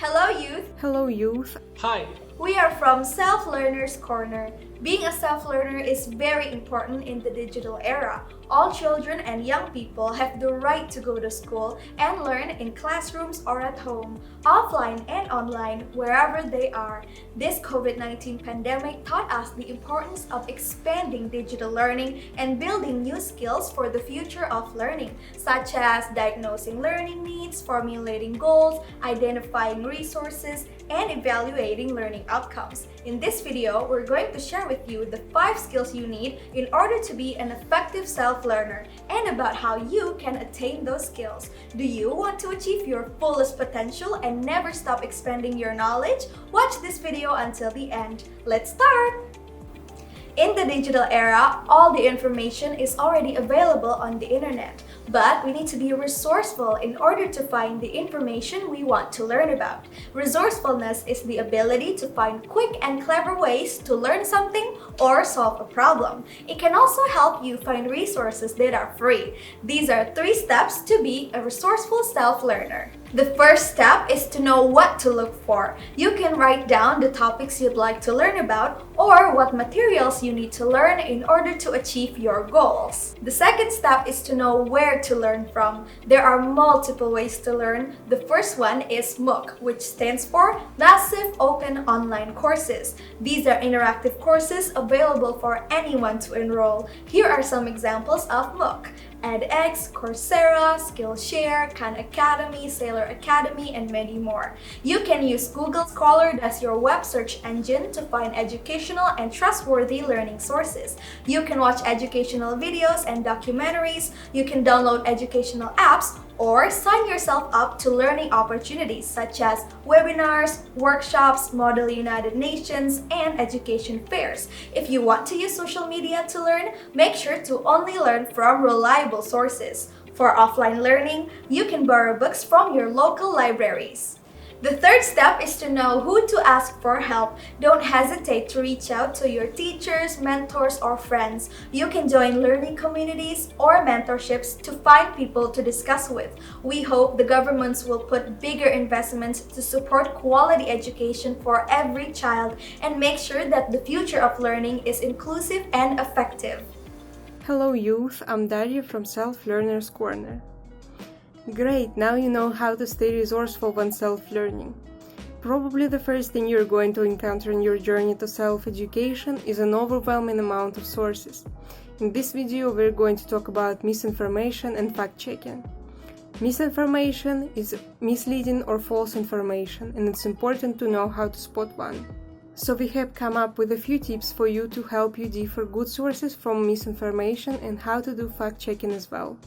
Hello youth! Hello youth! Hi! We are from Self-Learner's Corner. Being a self-learner is very important in the digital era. All children and young people have the right to go to school and learn in classrooms or at home, offline and online, wherever they are. This COVID-19 pandemic taught us the importance of expanding digital learning and building new skills for the future of learning, such as diagnosing learning needs, formulating goals, identifying resources, and evaluating learning outcomes. In this video, we're going to share with you the 5 skills you need in order to be an effective self-learner and about how you can attain those skills. Do you want to achieve your fullest potential and never stop expanding your knowledge? Watch this video until the end. Let's start! In the digital era, all the information is already available on the internet. But we need to be resourceful in order to find the information we want to learn about. Resourcefulness is the ability to find quick and clever ways to learn something or solve a problem. It can also help you find resources that are free. These are 3 steps to be a resourceful self-learner. The first step is to know what to look for. You can write down the topics you'd like to learn about or what materials you need to learn in order to achieve your goals. The second step is to know where to learn from. There are multiple ways to learn. The first one is MOOC, which stands for Massive Open Online Courses. These are interactive courses available for anyone to enroll. Here are some examples of MOOC: edX, Coursera, Skillshare, Khan Academy, Sailor Academy, and many more. You can use Google Scholar as your web search engine to find educational and trustworthy learning sources. You can watch educational videos and documentaries. You can download educational apps or sign yourself up to learning opportunities such as webinars, workshops, Model United Nations, and education fairs. If you want to use social media to learn, make sure to only learn from reliable sources. For offline learning, you can borrow books from your local libraries. The third step is to know who to ask for help. Don't hesitate to reach out to your teachers, mentors, or friends. You can join learning communities or mentorships to find people to discuss with. We hope the governments will put bigger investments to support quality education for every child and make sure that the future of learning is inclusive and effective. Hello youth, I'm Daria from Self-Learner's Corner. Great, now you know how to stay resourceful when self-learning. Probably the first thing you're going to encounter in your journey to self-education is an overwhelming amount of sources. In this video, we're going to talk about misinformation and fact-checking. Misinformation is misleading or false information, and it's important to know how to spot one. So we have come up with a few tips for you to help you differ good sources from misinformation and how to do fact-checking as well.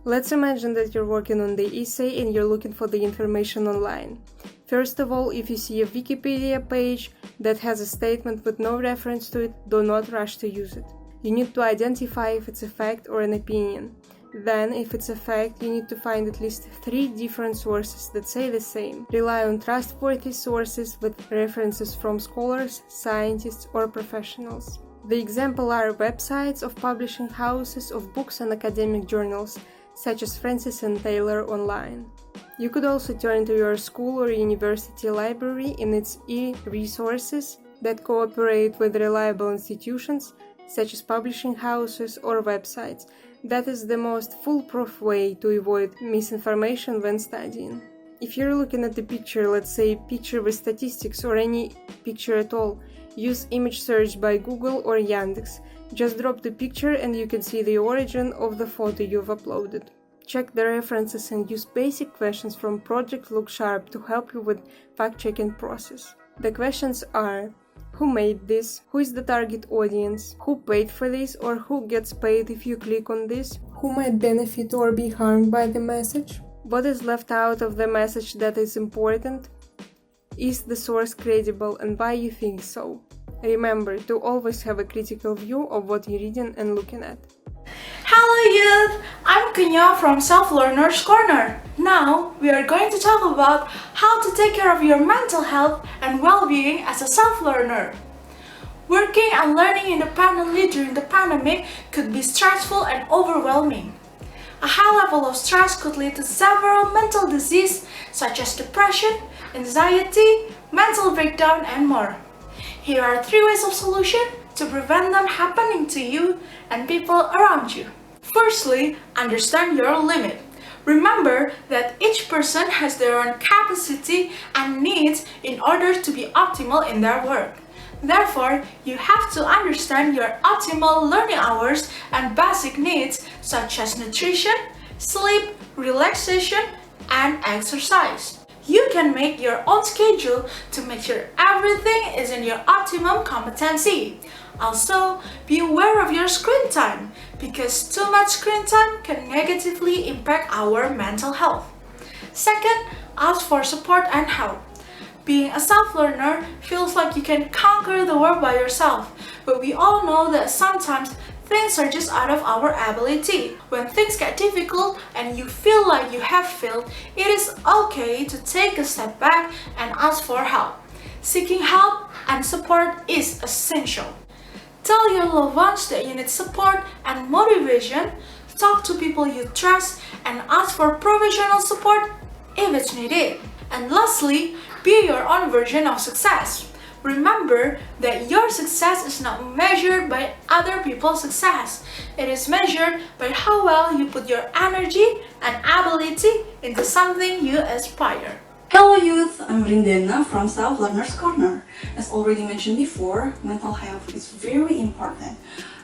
Let's imagine that you're working on the essay and you're looking for the information online. First of all, if you see a Wikipedia page that has a statement with no reference to it, do not rush to use it. You need to identify if it's a fact or an opinion. Then, if it's a fact, you need to find at least 3 different sources that say the same. Rely on trustworthy sources with references from scholars, scientists, or professionals. The example are websites of publishing houses of books and academic journals, such as Francis and Taylor Online. You could also turn to your school or university library and its e-resources that cooperate with reliable institutions, such as publishing houses or websites. That is the most foolproof way to avoid misinformation when studying. If you're looking at the picture, let's say picture with statistics or any picture at all, use image search by Google or Yandex. Just drop the picture and you can see the origin of the photo you've uploaded. Check the references and use basic questions from Project Look Sharp to help you with fact-checking process. The questions are: who made this? Who is the target audience? Who paid for this or who gets paid if you click on this? Who might benefit or be harmed by the message? What is left out of the message that is important? Is the source credible and why you think so? Remember to always have a critical view of what you're reading and looking at. Hello youth! I'm Kenyo from Self-Learner's Corner. Now we are going to talk about how to take care of your mental health and well-being as a self-learner. Working and learning independently during the pandemic could be stressful and overwhelming. A high level of stress could lead to several mental diseases such as depression, anxiety, mental breakdown, and more. Here are 3 ways of solution to prevent them happening to you and people around you. Firstly, understand your limit. Remember that each person has their own capacity and needs in order to be optimal in their work. Therefore, you have to understand your optimal learning hours and basic needs such as nutrition, sleep, relaxation, and exercise. You can make your own schedule to make sure everything is in your optimum competency. Also, be aware of your screen time, because too much screen time can negatively impact our mental health. Second, ask for support and help. Being a self-learner feels like you can conquer the world by yourself, but we all know that sometimes things are just out of our ability. When things get difficult and you feel like you have failed, it is okay to take a step back and ask for help. Seeking help and support is essential. Tell your loved ones that you need support and motivation, talk to people you trust, and ask for professional support if it's needed. And lastly, be your own version of success. Remember that your success is not measured by other people's success. It is measured by how well you put your energy and ability into something you aspire. Hello youth, I'm Rindana from Self Learner's Corner. As already mentioned before, mental health is very important.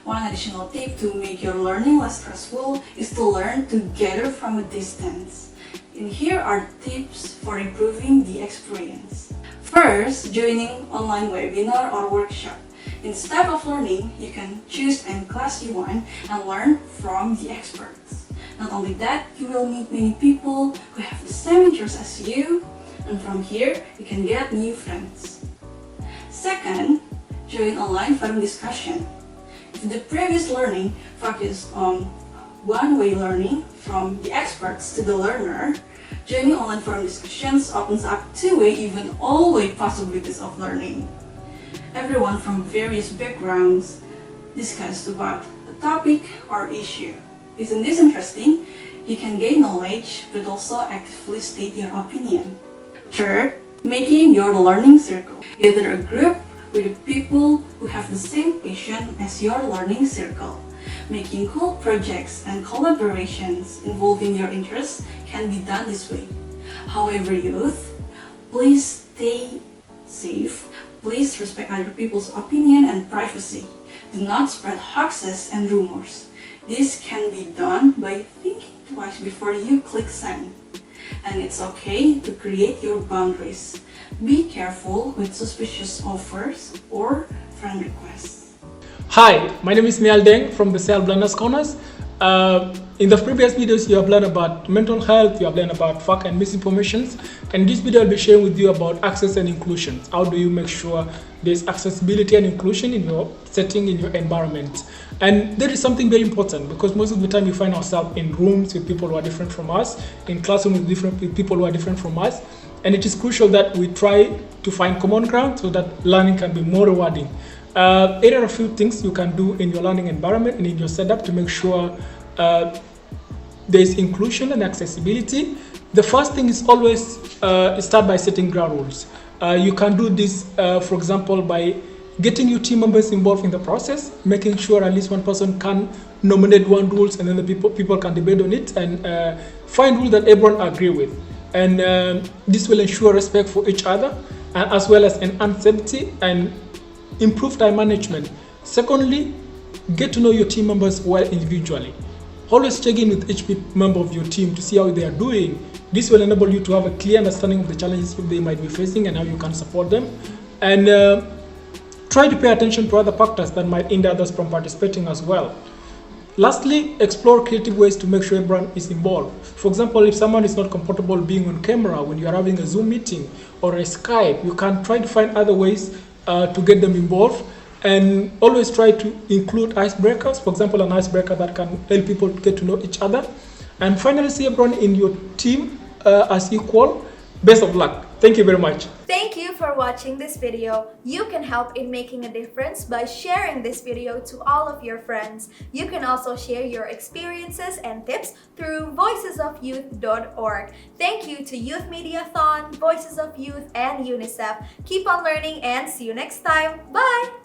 One additional tip to make your learning less stressful is to learn together from a distance. And here are tips for improving the experience. First, joining online webinar or workshop. In this type of learning, you can choose any class you want and learn from the experts. Not only that, you will meet many people who have the same interests as you, and from here, you can get new friends. Second, join online forum discussion. If the previous learning focused on one-way learning from the experts to the learner, joining online forum discussions opens up two-way, even all-way possibilities of learning. Everyone from various backgrounds discussed about a topic or issue. Isn't this interesting? You can gain knowledge, but also actively state your opinion. Third, making your learning circle. Gather a group with people who have the same passion as your learning circle. Making cool projects and collaborations involving your interests can be done this way. However, youth, please stay safe. Please respect other people's opinion and privacy. Do not spread hoaxes and rumors. This can be done by thinking twice before you click send. And it's okay to create your boundaries. Be careful with suspicious offers or friend requests. Hi, my name is Deng from the Self Learner's Corners. In the previous videos, you have learned about mental health, you have learned about fact and misinformation. And this video I'll be sharing with you about access and inclusion. How do you make sure there's accessibility and inclusion in your setting, in your environment? And that is something very important, because most of the time we find ourselves in rooms with people who are different from us, in classrooms with people who are different from us. And it is crucial that we try to find common ground so that learning can be more rewarding. There are a few things you can do in your learning environment and in your setup to make sure there is inclusion and accessibility. The first thing is always start by setting ground rules. You can do this, for example, by getting your team members involved in the process, making sure at least one person can nominate one rules, and then the people can debate on it and find rules that everyone agree with. And this will ensure respect for each other, as well as enhance safety and improve time management. Secondly, get to know your team members well individually. Always check in with each member of your team to see how they are doing. This will enable you to have a clear understanding of the challenges they might be facing and how you can support them. And try to pay attention to other factors that might hinder others from participating as well. Lastly, explore creative ways to make sure everyone is involved. For example, if someone is not comfortable being on camera when you are having a Zoom meeting or a Skype, you can try to find other ways to get them involved. And always try to include icebreakers, for example, an icebreaker that can help people get to know each other. And finally, see everyone in your team as equal. Best of luck. Thank you very much. Thank you for watching this video. You can help in making a difference by sharing this video to all of your friends. You can also share your experiences and tips through voicesofyouth.org. Thank you to Youth Mediathon, Voices of Youth, and UNICEF. Keep on learning and see you next time. Bye!